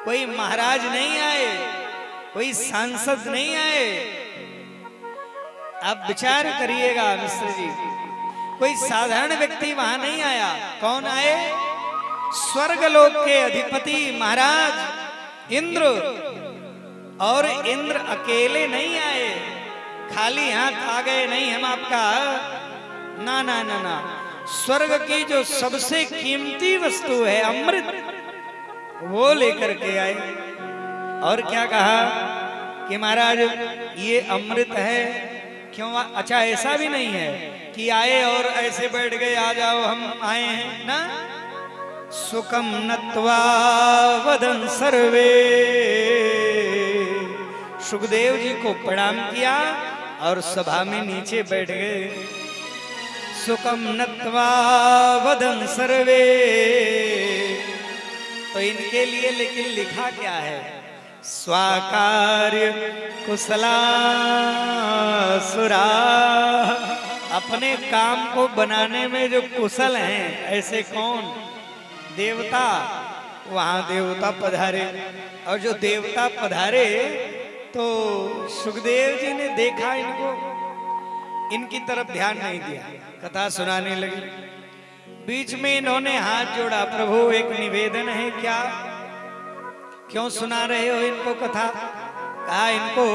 कोई महाराज नहीं आए, कोई सांसद नहीं आए। आप विचार करिएगा मिश्र जी, कोई साधारण व्यक्ति वहां नहीं आया। कौन आए? स्वर्गलोक के अधिपति महाराज इंद्र। और इंद्र अकेले नहीं आए, खाली हाथ आ गए नहीं हम आपका, ना ना ना ना। स्वर्ग की जो सबसे कीमती वस्तु है अमृत, वो लेकर के आए। और क्या कहा कि महाराज ये अमृत है। क्यों? अच्छा ऐसा भी नहीं है कि आए और ऐसे बैठ गए, आ जाओ हम आए हैं ना। सुखम नत्वा वदन सर्वे, सुखदेव जी को प्रणाम किया और सभा में नीचे बैठ गए। सुखम नत्वा वदन सर्वे, तो इनके लिए लेकिन लिखा क्या है? स्वाकार्य कुशला सुरा, अपने काम को बनाने में जो कुशल हैं, ऐसे कौन? देवता। वहां देवता पधारे, और जो देवता पधारे तो सुखदेव जी ने देखा इनको, इनकी तरफ ध्यान नहीं दिया, कथा सुनाने लगी। बीच में इन्होंने हाथ जोड़ा, प्रभु एक निवेदन है, क्या क्यों सुना रहे हो इनको कथा? कहा इनको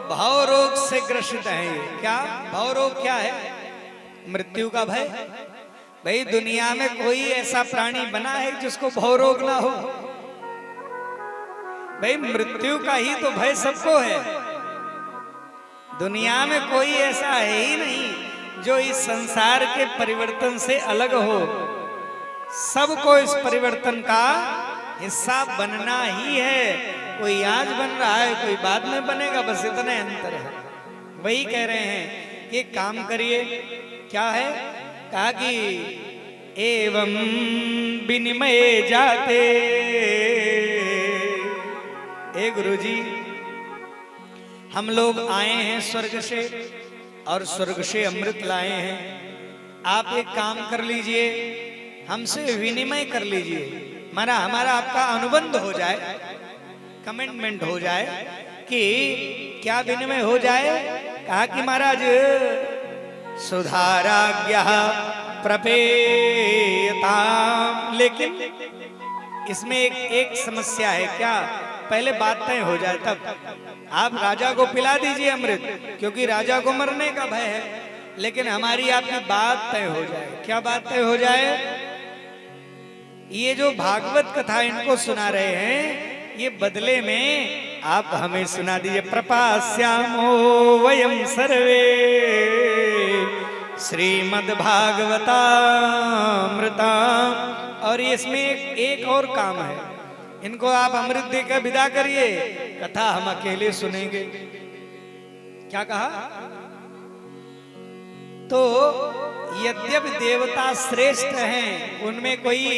भाव रोग से ग्रसित है। क्या भाव रोग क्या है? मृत्यु का भय। भाई दुनिया में कोई ऐसा प्राणी बना है जिसको भाव रोग ना हो? भाई मृत्यु का ही तो भय सबको है। दुनिया में कोई ऐसा है ही नहीं जो इस संसार के परिवर्तन से अलग हो। सबको इस परिवर्तन का हिस्सा बनना ही है। कोई आज बन रहा है, कोई बाद में बनेगा, बस इतने अंतर है। वही कह रहे हैं कि काम करिए। क्या है? कहा कि एवं विनिमय जाते। हे गुरुजी, हम लोग आए हैं स्वर्ग से और स्वर्ग से अमृत लाए हैं। आप एक काम कर लीजिए, हमसे विनिमय कर लीजिए, हमारा आपका अनुबंध हो जाए, कमिटमेंट हो जाए। कि क्या विनिमय हो जाए? कहा कि महाराज सुधाराज्ञा प्रपेयताम। लेकिन इसमें एक समस्या है। क्या? पहले बात तय हो जाए तब। आप राजा को पिला दीजिए अमृत, क्योंकि राजा को मरने का भय है, लेकिन हमारी आपकी बात तय हो जाए। क्या बात तय हो जाए? ये जो भागवत कथा इनको सुना रहे हैं, ये बदले में आप हमें सुना दीजिए। प्रपास्यामो वयम सर्वे श्रीमद् भागवतामृता। और इसमें एक और काम है, इनको आप अमृत देकर विदा करिए, कथा हम अकेले सुनेंगे। क्या कहा? तो यद्यपि देवता श्रेष्ठ हैं, उनमें कोई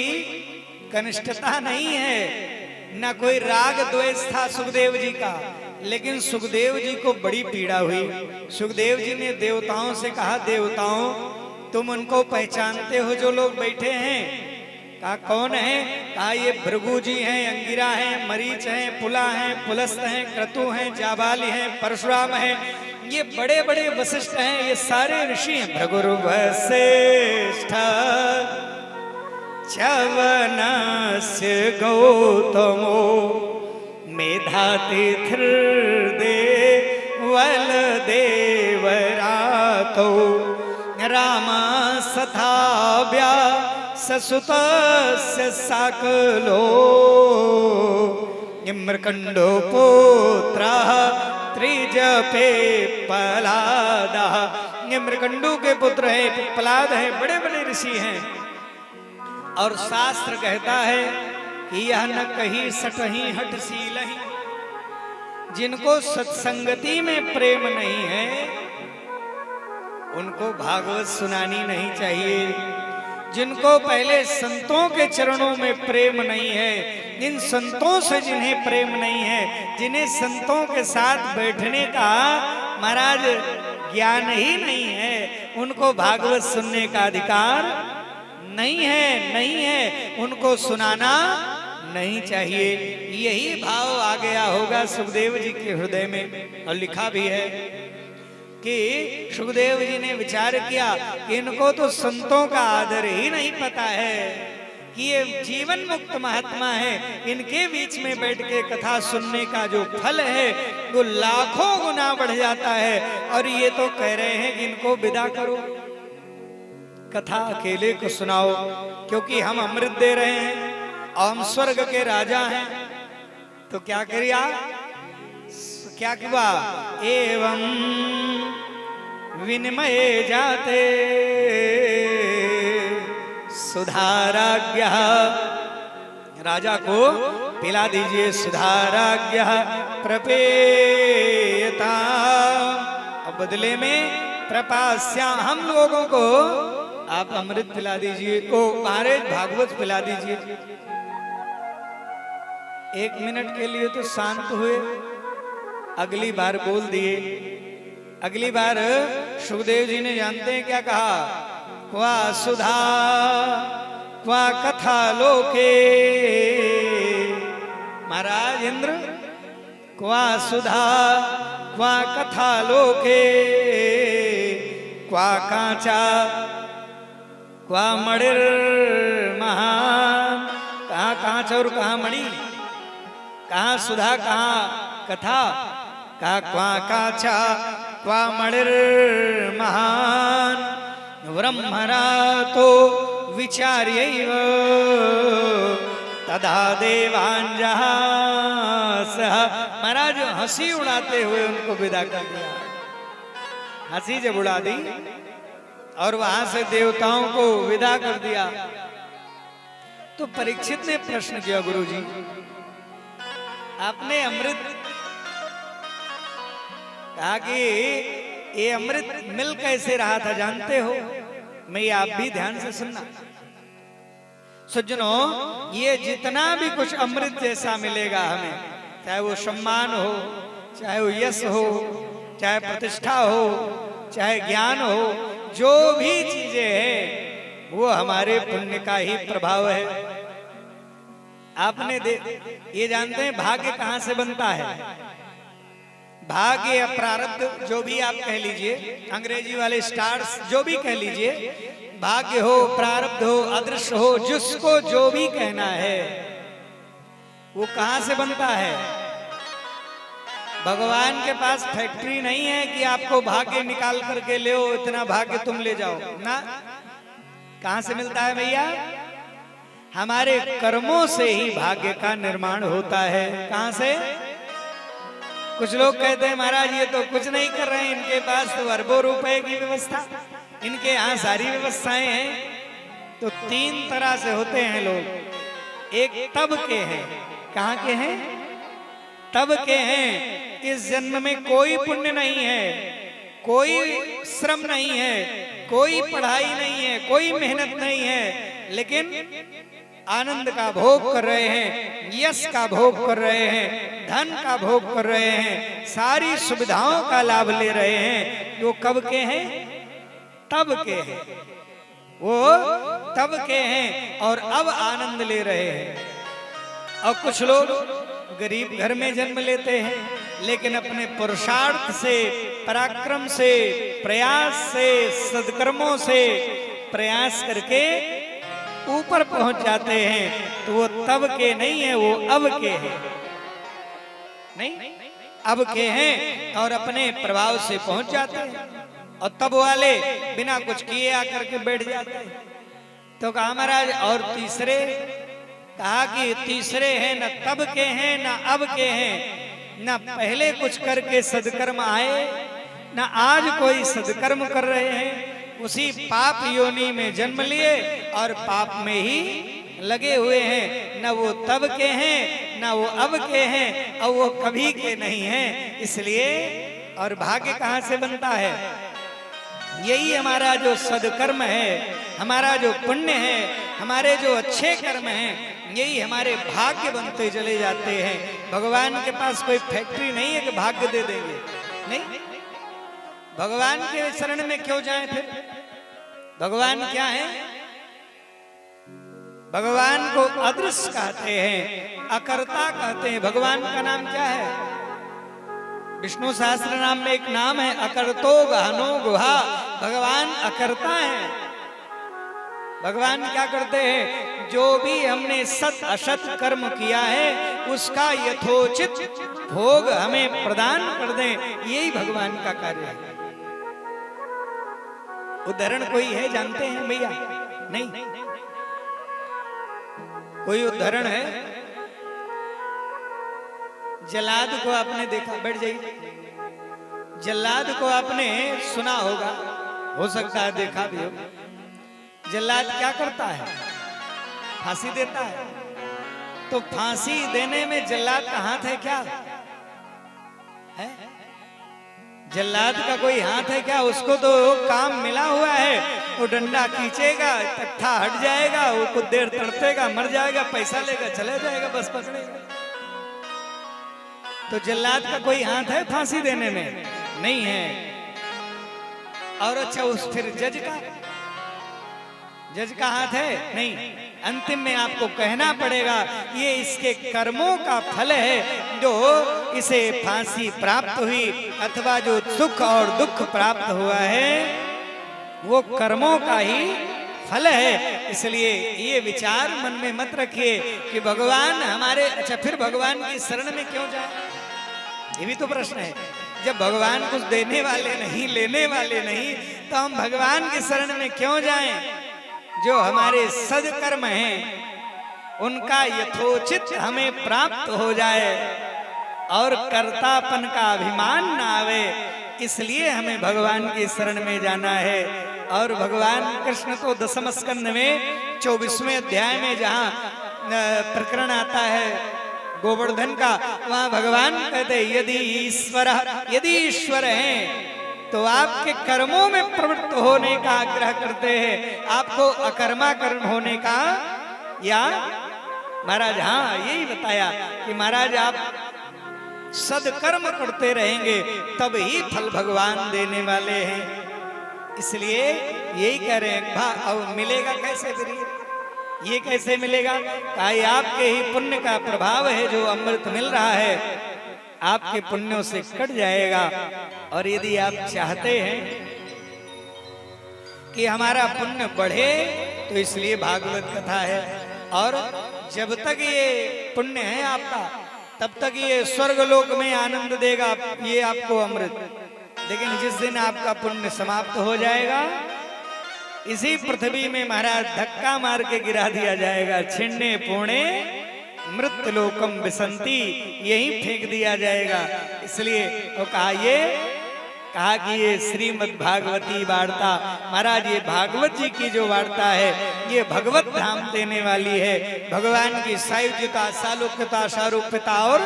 कनिष्ठता नहीं है, ना कोई राग द्वेष था सुखदेव जी का, लेकिन सुखदेव जी को बड़ी पीड़ा हुई। सुखदेव जी ने देवताओं से कहा, देवताओं तुम उनको पहचानते हो जो लोग बैठे हैं? कहा कौन है? कहा ये भृगु जी हैं, अंगिरा हैं, मरीच हैं, पुला हैं, पुलस्त हैं, क्रतु हैं, जाबाली हैं, परशुराम हैं। ये बड़े बड़े वशिष्ठ हैं, ये सारे ऋषि हैं। भृगु वशिष्ठ च्यवनस्य गौतमो मेधातिथिर्देवल देवरातो राम सथाव्या ससुतस्य साकलो इम्रकंडो पुत्रः त्रिजपे पलादा। इम्रकंडू के पुत्र है, पिप्पलाद है, बड़े बड़े ऋषि हैं। और शास्त्र कहता है कि यह न कहीं सटही हठशीलहि, जिनको सत्संगति में प्रेम नहीं है उनको भागवत सुनानी नहीं चाहिए। जिनको पहले संतों के चरणों में प्रेम नहीं है, जिन संतों से जिन्हें प्रेम नहीं है, जिन्हें संतों के साथ बैठने का महाराज ज्ञान ही नहीं है, उनको भागवत सुनने का अधिकार नहीं है, नहीं है। उनको सुनाना नहीं चाहिए। यही भाव आ गया होगा सुखदेव जी के हृदय में, और लिखा भी है कि सुखदेव जी ने विचार किया कि इनको तो संतों का आदर ही नहीं पता है कि ये जीवन मुक्त महात्मा है, इनके बीच में बैठ के कथा सुनने का जो फल है वो लाखों गुना बढ़ जाता है, और ये तो कह रहे हैं कि इनको विदा करो, कथा अकेले को सुनाओ, क्योंकि हम अमृत दे रहे हैं और हम स्वर्ग के राजा हैं। तो क्या करिए, क्या किया, एवं विनिमय जाते सुधाराज्ञ, राजा को पिला दीजिए सुधाराज्ञ प्रपेयता, अब बदले में प्रपास्या, हम लोगों को आप अमृत पिला दीजिए, ओ महाराज भागवत पिला दीजिए। एक मिनट के लिए तो शांत हुए, अगली बार बोल दिए। अगली बार सुखदेव जी ने जानते हैं क्या कहा, क्वा सुधा क्वा कथा लोके, महाराज इंद्र, क्वा सुधा क्वा कथा लोके, क्वा कांचा क्वा मणिर महान, कहाँ कांच और कहाँ मणि, कहाँ सुधा कहाँ कथा, कहाँ क्वा कांचा क्वा मणिर महान, ब्रह्मणा तो विचार्यैव तदा देवांजः सह, महाराज हंसी उड़ाते हुए उनको विदा कर दिया। हंसी जब उड़ा दी और वहां से देवताओं को विदा कर दिया, तो परीक्षित ने प्रश्न किया, गुरुजी आपने अमृत कहा कि ये अमृत मिल कैसे रहा था जानते हो? मैं आप भी ध्यान से सुनना सज्जनों, ये जितना भी कुछ अमृत जैसा मिलेगा हमें, चाहे वो सम्मान हो, चाहे वो यश हो, चाहे प्रतिष्ठा हो, चाहे ज्ञान हो, जो भी चीजें हैं वो हमारे पुण्य का ही प्रभाव है। आपने ये जानते हैं भाग्य कहां से बनता है? भाग्य या प्रारब्ध जो भी आप कह लीजिए, अंग्रेजी वाले स्टार्स जो भी कह लीजिए, भाग्य हो, प्रारब्ध हो, अदृश्य हो, जिसको जो भी कहना है, वो कहां से बनता है? भगवान के पास फैक्ट्री नहीं है कि आपको भाग्य निकाल करके ले, इतना भाग्य तुम ले जाओ ना। कहां से मिलता है भैया? हमारे कर्मों से ही भाग्य का निर्माण होता है। कहां से? कुछ लोग कहते हैं महाराज ये तो कुछ नहीं कर रहे हैं, इनके पास तो अरबों रुपए की व्यवस्था, इनके यहाँ सारी व्यवस्थाएं हैं। तो तीन तरह से होते हैं लोग। एक तब के हैं, कहाँ के हैं? तब के हैं इस जन्म में कोई पुण्य नहीं है, कोई श्रम नहीं है, कोई पढ़ाई नहीं है, कोई मेहनत नहीं है, लेकिन आनंद का भोग कर रहे हैं, यश का भोग कर रहे हैं, धन का भोग कर रहे हैं, सारी सुविधाओं का लाभ ले रहे हैं। वो कब के हैं? तब के हैं। वो तब के हैं और अब आनंद ले रहे हैं। और कुछ लोग गरीब घर में जन्म लेते हैं, लेकिन अपने पुरुषार्थ से, पराक्रम से, प्रयास से, सद्कर्मों से प्रयास करके ऊपर पहुंच जाते हैं। तो वो तब के नहीं है, वो अब के हैं। नहीं, अब के हैं और अपने प्रभाव से पहुंच जाते हैं। और तब वाले बिना कुछ किए आकर के बैठ जाते हैं। तो कहा महाराज और तीसरे? कहा कि तीसरे हैं न तब के हैं न अब के हैं, न पहले कुछ करके सदकर्म आए, न आज कोई सदकर्म कर रहे हैं, उसी पाप योनि में जन्म लिए और पाप में ही लगे हुए हैं। न वो तब के हैं न वो अब के हैं, और वो कभी के नहीं हैं। इसलिए और भाग्य कहाँ से बनता है? यही हमारा जो सदकर्म है, हमारा जो पुण्य है, हमारे जो अच्छे कर्म हैं, यही हमारे भाग्य बनते चले जाते हैं। भगवान के पास कोई फैक्ट्री नहीं है कि भाग्य दे देंगे, नहीं। भगवान के शरण में क्यों जाएं फिर? भगवान क्या है? भगवान को अदृश्य कहते हैं, अकर्ता कहते हैं। भगवान का नाम क्या है? विष्णु सहस्त्र नाम में एक नाम है अकर्तो गहनो गुहा। भगवान अकर्ता है। भगवान क्या करते हैं? जो भी हमने सत असत कर्म किया है उसका यथोचित भोग हमें प्रदान कर दें, यही भगवान का कार्य है। उदाहरण कोई है जानते हैं भैया? नहीं। कोई उदाहरण है? जल्लाद को आपने देखा? बैठ जाइए। जल्लाद को आपने सुना होगा, हो सकता है देखा भी हो। जल्लाद क्या करता है? फांसी देता है। तो फांसी देने में जल्लाद का हाथ है क्या? है? जल्लाद का कोई हाथ है क्या? उसको तो काम मिला हुआ है। वो डंडा खींचेगा, तख्ता हट जाएगा, वो कुछ देर तड़पेगा, मर जाएगा, पैसा लेगा, चले जाएगा, बस पकड़ेगा। तो जल्लाद का कोई हाथ है फांसी देने में? नहीं है। और अच्छा, उस फिर जज का हाथ है? नहीं। अंतिम में आपको कहना पड़ेगा ये इसके कर्मों का फल है जो इसे फांसी प्राप्त हुई, अथवा जो सुख और दुख प्राप्त हुआ है वो कर्मों का ही फल है। इसलिए ये विचार मन में मत रखिए कि भगवान हमारे, अच्छा फिर भगवान की शरण में क्यों जाए? ये भी तो प्रश्न है। जब भगवान कुछ देने वाले नहीं, लेने वाले नहीं, तो हम भगवान की शरण में क्यों जाएं? जो हमारे सदकर्म हैं उनका यथोचित हमें प्राप्त हो जाए और कर्तापन का अभिमान ना आवे, इसलिए हमें भगवान की शरण में जाना है। और भगवान कृष्ण तो दसम स्कंद में 24वें अध्याय में जहाँ प्रकरण आता है गोवर्धन का, वहाँ भगवान कहते यदि ईश्वर हैं तो आपके कर्मों में प्रवृत्त होने का आग्रह करते हैं, आपको अकर्मा कर्म होने का। या महाराज हाँ यही बताया कि महाराज आप सदकर्म करते रहेंगे तब ही फल भगवान देने वाले हैं। इसलिए यही कह रहे हैं। और मिलेगा कैसे? फिर ये कैसे मिलेगा? कहा आपके ही पुण्य का प्रभाव है, जो अमृत मिल रहा है आपके पुण्यों से कट जाएगा। और यदि आप चाहते हैं कि हमारा पुण्य बढ़े तो इसलिए भागवत कथा है। और जब तक ये पुण्य है आपका तब तक ये स्वर्गलोक में आनंद देगा, ये आपको अमृत। लेकिन जिस दिन आपका पुण्य समाप्त हो जाएगा इसी पृथ्वी में महाराज धक्का मार के गिरा दिया जाएगा। छिन्ने पोणे मृत लोकम विसंती, यही फेंक दिया जाएगा। इसलिए वो कहा कि ये श्रीमद् भागवती वार्ता, महाराज ये भागवत जी की जो वार्ता है ये भगवत धाम देने वाली है। भगवान की सायुज्यता, सालोक्यता, सारूप्यता और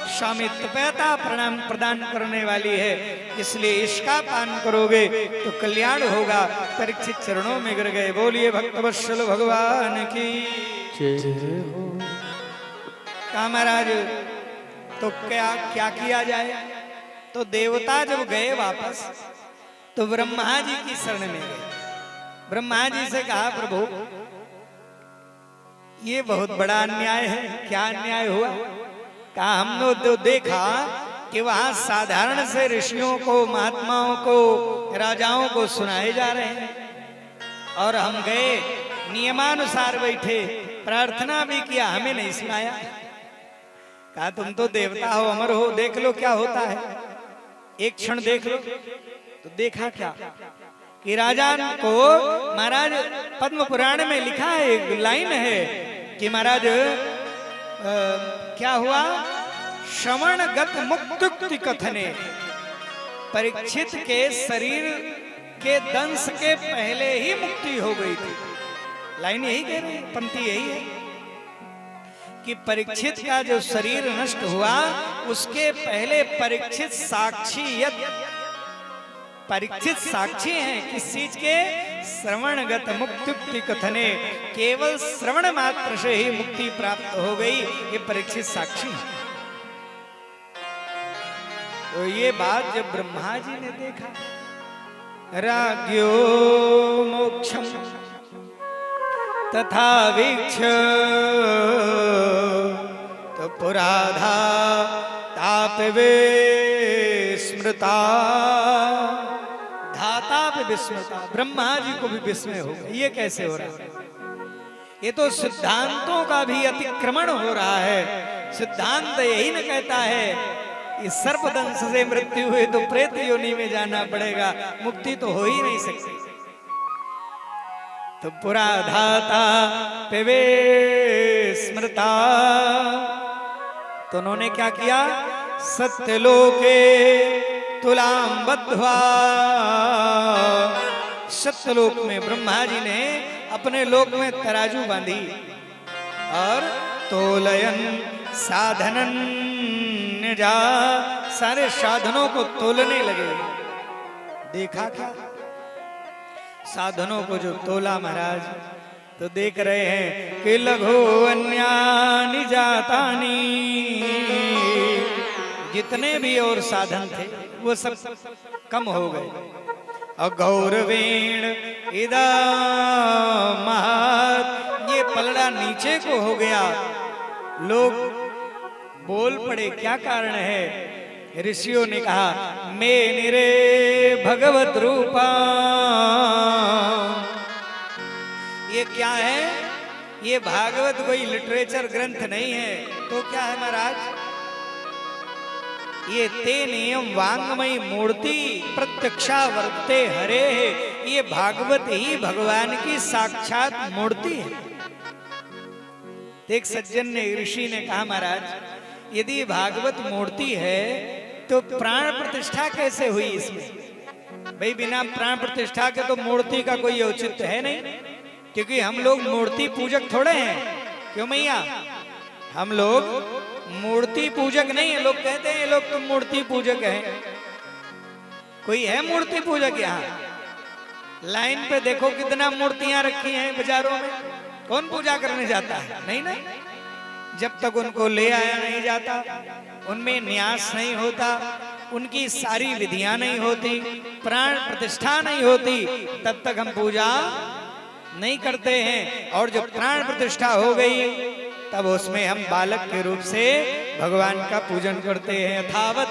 स्वामित्वता प्रणाम प्रदान करने वाली है। इसलिए इसका पान करोगे तो कल्याण होगा। परीक्षित चरणों में गिर गए। बोलिए भक्तवत्सल भगवान की जय हो। कहा महाराज तो क्या किया जाए? तो देवता जब गए वापस तो ब्रह्मा जी की शरण में गए। ब्रह्मा जी से कहा प्रभु ये बहुत बड़ा अन्याय है। क्या अन्याय हुआ? कहा हमने तो देखा कि वहां साधारण से ऋषियों को, महात्माओं को, राजाओं को सुनाए जा रहे हैं और हम गए नियमानुसार बैठे, प्रार्थना भी किया, हमें नहीं सुनाया। कहा तुम तो देवता हो, अमर हो, देख लो क्या होता है, एक क्षण देख लो। तो देखा क्या कि राजा को महाराज पद्म पुराण में लिखा है, एक लाइन है कि महाराज क्या हुआ? श्रवणगत मुक्ति कथने, परीक्षित के शरीर के दंश के पहले ही मुक्ति हो गई थी। लाइन यही कह रही है, पंक्ति यही है कि परीक्षित का जो शरीर नष्ट हुआ उसके पहले परीक्षित साक्षी हैं किस चीज के? श्रवणगत मुक्ति कथने, केवल श्रवण मात्र से ही मुक्ति प्राप्त हो गई, ये परीक्षित साक्षी है। तो ये बात जब ब्रह्मा जी ने देखा, राज्यो मोक्षम तथा वीक्ष तो पुराधा ताप विस्मृता, धाता पे विस्मृता, ब्रह्मा जी को भी विस्मय हो गया, ये कैसे हो रहा है? ये तो सिद्धांतों का भी अतिक्रमण हो रहा है। सिद्धांत यही न कहता है कि सर्पदंश से मृत्यु हुई तो प्रेत योनि में जाना पड़ेगा, मुक्ति तो हो ही नहीं सकती। तो पुरा धाता पेवे स्मृता, तो उन्होंने क्या किया? सत्यलोके तुलाम बद्ध्वा, सत्यलोक में ब्रह्मा जी ने अपने लोक में तराजू बांधी और तोलयन साधनन जा, सारे साधनों को तोलने लगे। देखा क्या? साधनों को जो तोला महाराज, तो देख रहे हैं कि लघु अन्यानि जातानि, जितने भी और साधन थे वो सब कम हो गए। अगौरवेण इदा महत, ये पलड़ा नीचे को हो गया। लोग बोल पड़े, क्या कारण है? ऋषियों ने कहा मे निरे भगवत रूपा, ये क्या है? ये भागवत कोई लिटरेचर ग्रंथ नहीं है, तो क्या है महाराज? ये ते नियम वांगमयी मूर्ति प्रत्यक्षा वर्ते हरे है, ये भागवत ही भगवान की साक्षात मूर्ति है। एक सज्जन ने, ऋषि ने कहा महाराज यदि भागवत मूर्ति है तो प्राण प्रतिष्ठा कैसे हुई इसमें? भाई बिना प्राण प्रतिष्ठा के तो मूर्ति का कोई औचित्य है नहीं, क्योंकि हम लोग मूर्ति पूजक थोड़े हैं। क्यों मैया? हम लोग मूर्ति पूजक नहीं है। लोग कहते हैं ये लोग तो मूर्ति पूजक हैं। कोई है मूर्ति पूजक यहाँ? लाइन पे देखो कितना मूर्तियां रखी हैं बाजारों में, कौन पूजा करने जाता है? नहीं नहीं, जब तक उनको ले आया नहीं जाता, उनमें न्यास नहीं होता, उनकी सारी विधियां नहीं होती, प्राण प्रतिष्ठा नहीं होती, तब तक हम पूजा नहीं करते हैं। और जब प्राण प्रतिष्ठा हो गई तब उसमें हम बालक के रूप से भगवान का पूजन करते हैं यथावत।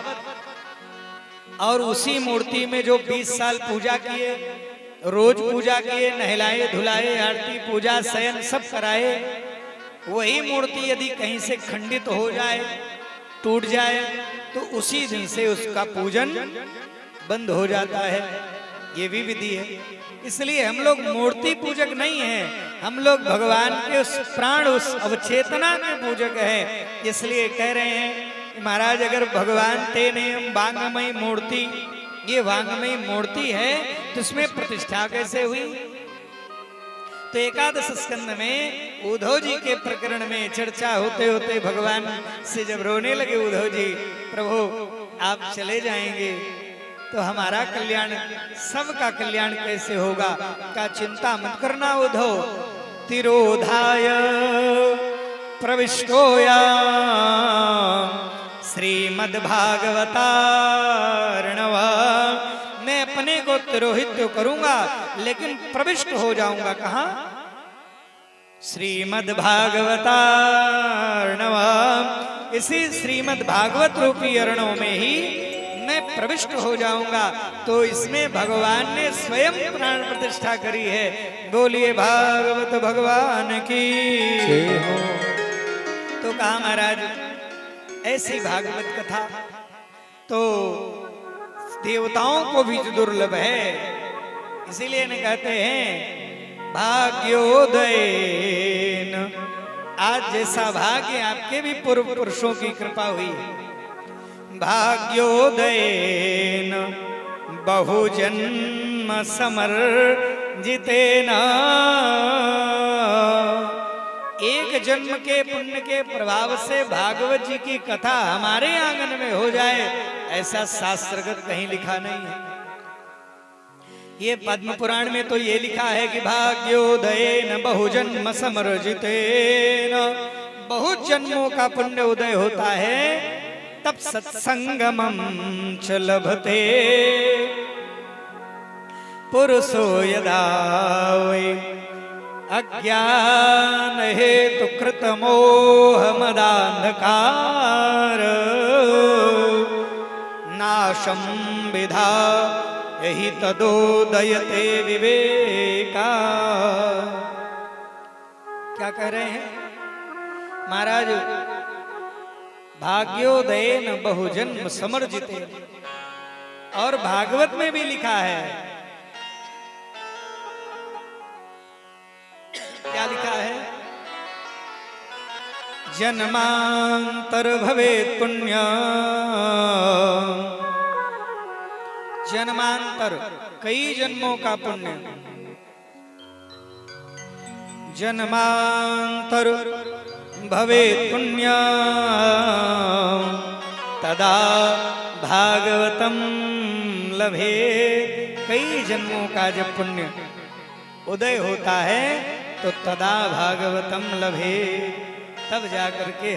और उसी मूर्ति में जो 20 साल पूजा किए, रोज पूजा किए, नहलाए धुलाए, आरती पूजा शयन सब कराए, वही मूर्ति यदि कहीं से खंडित हो जाए, टूट जाए, तो उसी दिन से उसका पूजन बंद हो जाता है। ये भी विधि है। इसलिए हम लोग मूर्ति पूजक नहीं हैं, हम लोग भगवान के उस प्राण, उस अवचेतना के पूजक हैं। इसलिए कह रहे हैं महाराज अगर भगवान ते नियम वांगमयी मूर्ति, ये वांगमयी मूर्ति है तो उसमें प्रतिष्ठा कैसे हुई? तो एकादश स्कंद में उद्धव जी के प्रकरण में चर्चा होते होते भगवान से जब रोने लगे उद्धव जी, प्रभु आप चले जाएंगे तो हमारा कल्याण, सबका कल्याण कैसे होगा? का चिंता मत करना उद्धव, तिरोधाय प्रविष्टोया श्रीमद्भागवतार्णव, मैं अपने को तिरोहित तो करूंगा लेकिन प्रविष्ट हो जाऊंगा कहां? श्रीमद्भागवतार्णव, इसी श्रीमद्भागवत रूपी अरणों में ही मैं प्रविष्ट हो जाऊंगा। तो इसमें भगवान ने स्वयं प्राण प्रतिष्ठा करी है। बोलिए भागवत भगवान की जय हो। तो कहा महाराज ऐसी भागवत कथा तो देवताओं को भी दुर्लभ है, इसीलिए इन्हें कहते हैं भाग्योदयन। आज जैसा भाग्य आपके भी पूर्व पुरुषों की कृपा हुई है। भाग्योदयन बहुजन्म समर्जितेन, एक जन्म के पुण्य के प्रभाव से भागवत जी की कथा हमारे आंगन में हो जाए, ऐसा शास्त्रगत कहीं लिखा नहीं है। ये पद्म पुराण में तो ये लिखा है कि भाग्योदयेन बहुजन्म समर्जितेन, बहुत जन्मों का पुण्य उदय होता है तब सत्संगमं च लभते पुरुषो यदा वै अज्ञान हेतु कृत मोह मदांधकार नाशम विधा यही तदोदयते विवेका। क्या कह रहे हैं महाराज? भाग्योदयेन बहुजन्म समर्जिते, और भागवत में भी लिखा है, क्या लिखा है? जन्मांतर भवेत् पुण्य, जन्मांतर कई जन्मों का पुण्य, जन्मांतर भवेत् पुण्य तदा भागवतम लभे। कई जन्मों का जब पुण्य उदय होता है तो तदा भागवतम लभे, तब जाकर के